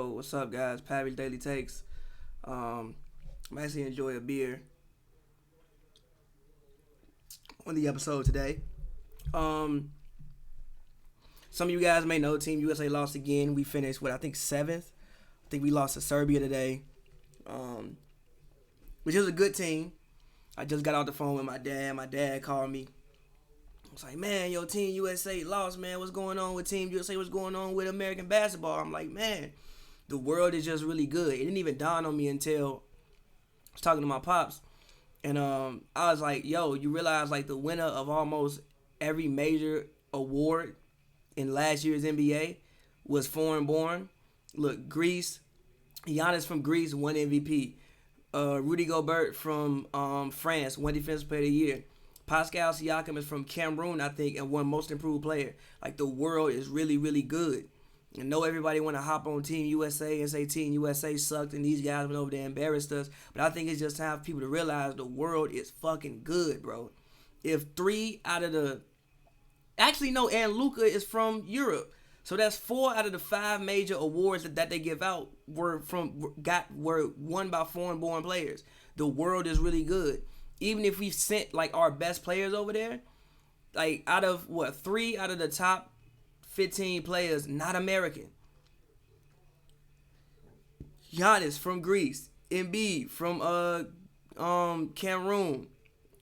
Yo, what's up, guys? Pavy Daily Takes. I'm actually enjoying a beer on the episode today. Some of you guys may know Team USA lost again. We finished I think 7th. I think we lost to Serbia today, which is a good team. I just got off the phone with my dad. My dad called me. I was like, man, yo, Team USA lost, man. What's going on with Team USA? What's going on with American basketball? I'm like, man, the world is just really good. It didn't even dawn on me until I was talking to my pops. And I was like, yo, you realize like the winner of almost every major award in last year's NBA was foreign born. Look, Greece, Giannis from Greece won MVP. Rudy Gobert from France won Defensive Player of the Year. Pascal Siakam is from Cameroon, I think, and won Most Improved Player. Like, the world is really, really good. I know everybody want to hop on Team USA and say Team USA sucked and these guys went over there and embarrassed us. But I think it's just time for people to realize the world is fucking good, bro. If 3 out of the... Actually, no, and Luka is from Europe. So that's 4 out of the 5 major awards that they give out were won by foreign-born players. The world is really good. Even if we sent like our best players over there, like out of 3 out of the top 15 players not American. Giannis from Greece, Embiid from Cameroon,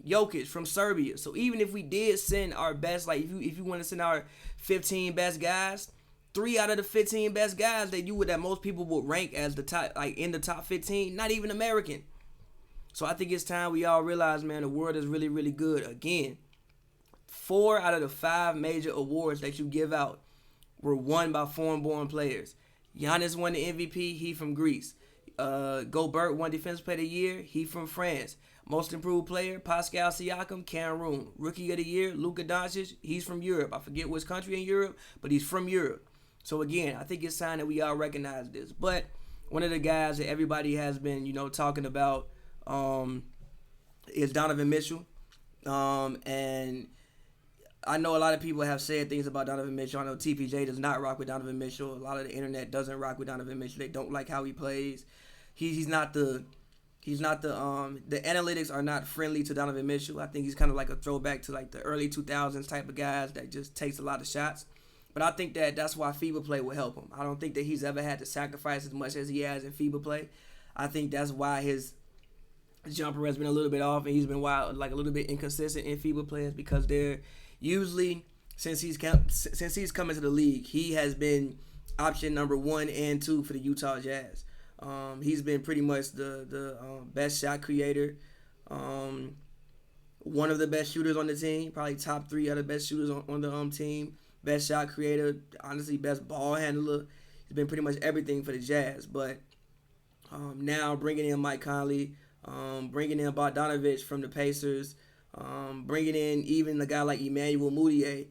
Jokic from Serbia. So even if we did send our best, like if you want to send our 15 best guys, 3 out of the 15 best guys that most people would rank as the top, like in the top 15, not even American. So I think it's time we all realize, man, the world is really, really good. Again, 4 out of the 5 major awards that you give out were won by foreign-born players. Giannis won the MVP, he from Greece. Gobert won Defensive Player of the Year, he from France. Most Improved Player, Pascal Siakam, Cameroon. Rookie of the Year, Luka Doncic, he's from Europe. I forget which country in Europe, but he's from Europe. So again, I think it's time that we all recognize this. But one of the guys that everybody has been, talking about is Donovan Mitchell. And I know a lot of people have said things about Donovan Mitchell. I know TPJ does not rock with Donovan Mitchell. A lot of the internet doesn't rock with Donovan Mitchell. They don't like how he plays. He's not the analytics are not friendly to Donovan Mitchell. I think he's kind of like a throwback to like the early 2000s type of guys that just takes a lot of shots. But I think that's why FIBA play will help him. I don't think that he's ever had to sacrifice as much as he has in FIBA play. I think that's why his jumper has been a little bit off and he's been a little bit inconsistent in FIBA players, because they're usually, since he's come into the league, he has been option number 1 and 2 for the Utah Jazz. He's been pretty much the best shot creator, one of the best shooters on the team, probably top 3 of the best shooters on the team, best shot creator, honestly best ball handler. He's been pretty much everything for the Jazz. But now bringing in Mike Conley, bringing in Bogdanovich from the Pacers, bringing in even the guy like Emmanuel Mudiay,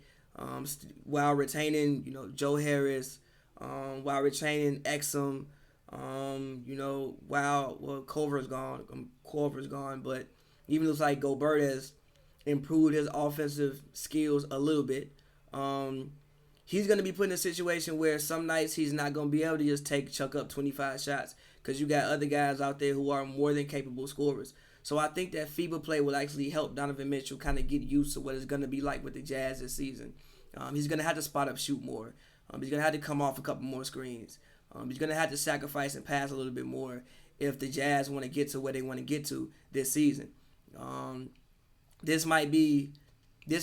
while retaining Joe Harris, while retaining Exum, Culver's gone, but even looks like Gobert has improved his offensive skills a little bit. He's going to be put in a situation where some nights he's not going to be able to just chuck up 25 shots, because you got other guys out there who are more than capable scorers. So I think that FIBA play will actually help Donovan Mitchell kind of get used to what it's going to be like with the Jazz this season. He's going to have to spot up shoot more. He's going to have to come off a couple more screens. He's going to have to sacrifice and pass a little bit more if the Jazz want to get to where they want to get to this season. This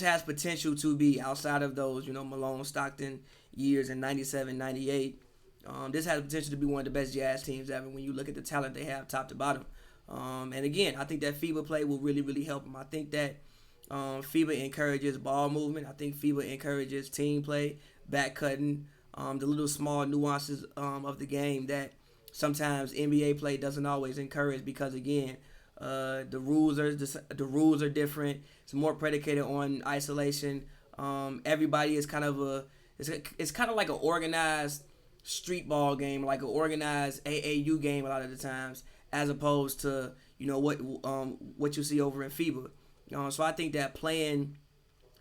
has potential to be, outside of those, Malone, Stockton years in 97, 98. This has potential to be one of the best Jazz teams ever when you look at the talent they have top to bottom. And again, I think that FIBA play will really, really help them. I think that FIBA encourages ball movement. I think FIBA encourages team play, back cutting, the little small nuances of the game that sometimes NBA play doesn't always encourage, because again, the rules are different. It's more predicated on isolation. Everybody is kind of it's kind of like an organized street ball game, like an organized AAU game a lot of the times, as opposed to what you see over in FIBA. So I think that playing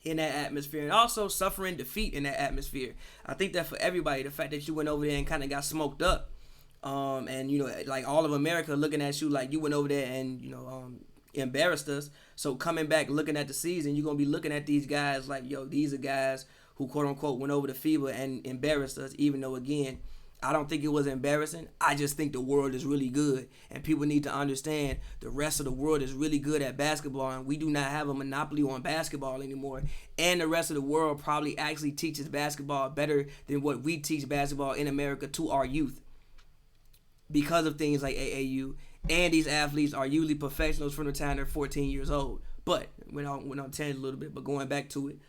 in that atmosphere and also suffering defeat in that atmosphere, I think that for everybody, the fact that you went over there and kind of got smoked up, And like all of America looking at you like you went over there and embarrassed us. So coming back looking at the season, you're gonna be looking at these guys like, yo, these are guys who quote unquote went over to FIBA and embarrassed us. Even though again, I don't think it was embarrassing. I just think the world is really good, and people need to understand the rest of the world is really good at basketball, and we do not have a monopoly on basketball anymore. And the rest of the world probably actually teaches basketball better than what we teach basketball in America to our youth, because of things like AAU. And these athletes are usually professionals from the time they're 14 years old. But went on tangent a little bit, but going back to it,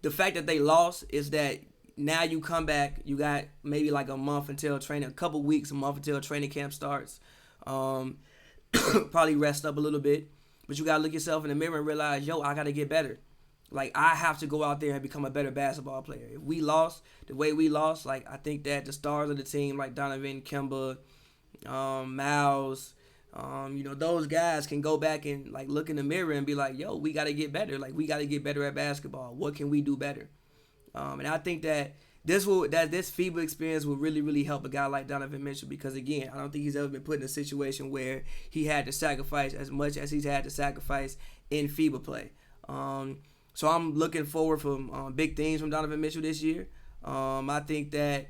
the fact that they lost is that now you come back, you got maybe like a month until training, a couple weeks, a month until training camp starts. Probably rest up a little bit, but you gotta look yourself in the mirror and realize, yo, I gotta get better. Like, I have to go out there and become a better basketball player. If we lost the way we lost, like, I think that the stars of the team, like Donovan, Kemba, Miles, those guys can go back and like look in the mirror and be like, yo, we got to get better. Like, we got to get better at basketball. What can we do better? And I think that this FIBA experience will really, really help a guy like Donovan Mitchell, because again, I don't think he's ever been put in a situation where he had to sacrifice as much as he's had to sacrifice in FIBA play. So I'm looking forward for big things from Donovan Mitchell this year. I think that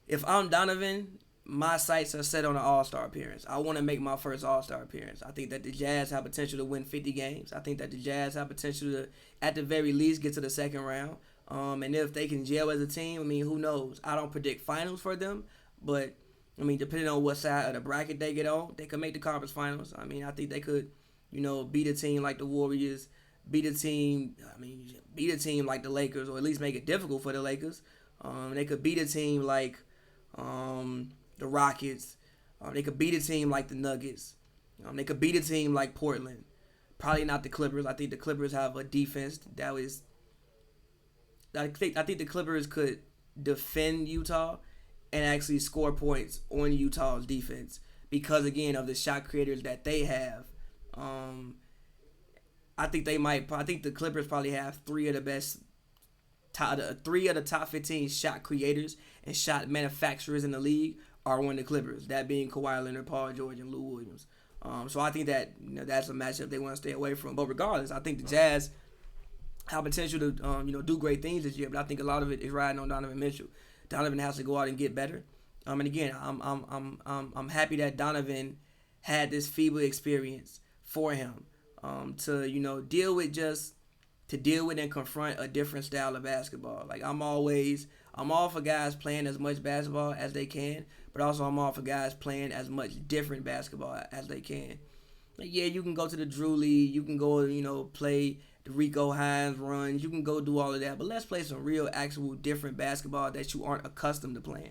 if I'm Donovan, my sights are set on an All-Star appearance. I want to make my first All-Star appearance. I think that the Jazz have potential to win 50 games. I think that the Jazz have potential to, at the very least, get to the second round. And if they can gel as a team, I mean, who knows? I don't predict finals for them, but I mean, depending on what side of the bracket they get on, they could make the conference finals. I mean, I think they could, beat a team like the Warriors, beat a team like the Lakers, or at least make it difficult for the Lakers. They could beat a team like the Rockets. They could beat a team like the Nuggets. They could beat a team like Portland. Probably not the Clippers. I think the Clippers have a defense that was. I think the Clippers could defend Utah and actually score points on Utah's defense because, again, of the shot creators that they have. I think the Clippers probably have three of the top 15 shot creators and shot manufacturers in the league are on the Clippers. That being Kawhi Leonard, Paul George, and Lou Williams. So I think that that's a matchup they want to stay away from. But regardless, I think the Jazz have potential to do great things this year. But I think a lot of it is riding on Donovan Mitchell. Donovan has to go out and get better. And again, I'm happy that Donovan had this FIBA experience for him to deal with and confront a different style of basketball. Like, I'm all for guys playing as much basketball as they can, but also I'm all for guys playing as much different basketball as they can. Like, yeah, you can go to the Drew League, you can go play the Rico Hines runs, you can go do all of that, but let's play some real, actual, different basketball that you aren't accustomed to playing.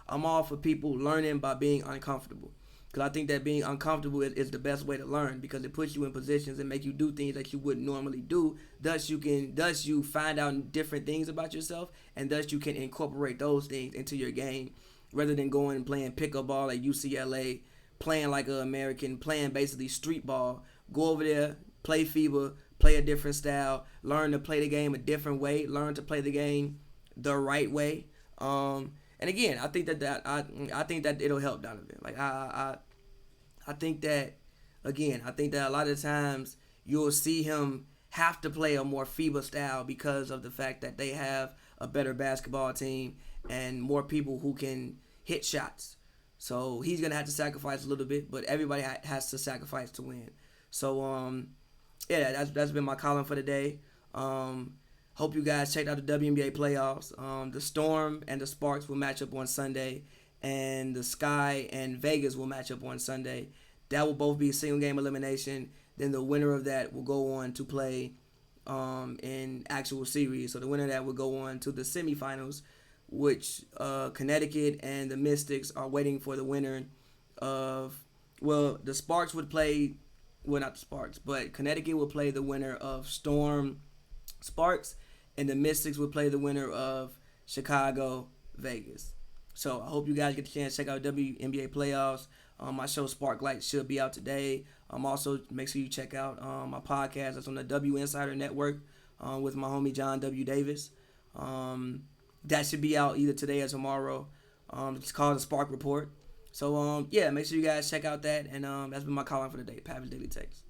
I'm all for people learning by being uncomfortable, because I think that being uncomfortable is the best way to learn, because it puts you in positions and make you do things that you wouldn't normally do. Thus you find out different things about yourself, and thus you can incorporate those things into your game, rather than going and playing pickup ball at UCLA, playing like an American, playing basically street ball. Go over there, play FIBA, play a different style, learn to play the game a different way, learn to play the game the right way. And again, I think that it'll help Donovan. Like, I think that a lot of times you'll see him have to play a more FIBA style because of the fact that they have a better basketball team and more people who can hit shots. So he's gonna have to sacrifice a little bit, but everybody has to sacrifice to win. So that's been my column for today. Hope you guys checked out the WNBA playoffs. The Storm and the Sparks will match up on Sunday, and the Sky and Vegas will match up on Sunday. That will both be a single game elimination. Then the winner of that will go on to play in actual series. So the winner of that will go on to the semifinals, which Connecticut and the Mystics are waiting for the winner of. Well, the Sparks would play. Well, not the Sparks, but Connecticut would play the winner of Storm Sparks, and the Mystics would play the winner of Chicago Vegas. So I hope you guys get the chance to check out WNBA playoffs. My show Sparklight should be out today. Also, make sure you check out my podcast that's on the W Insider Network with my homie John W. Davis. That should be out either today or tomorrow. It's called the Spark Report. So yeah, make sure you guys check out that. And that's been my calling for the day, Pavy Daily Takes.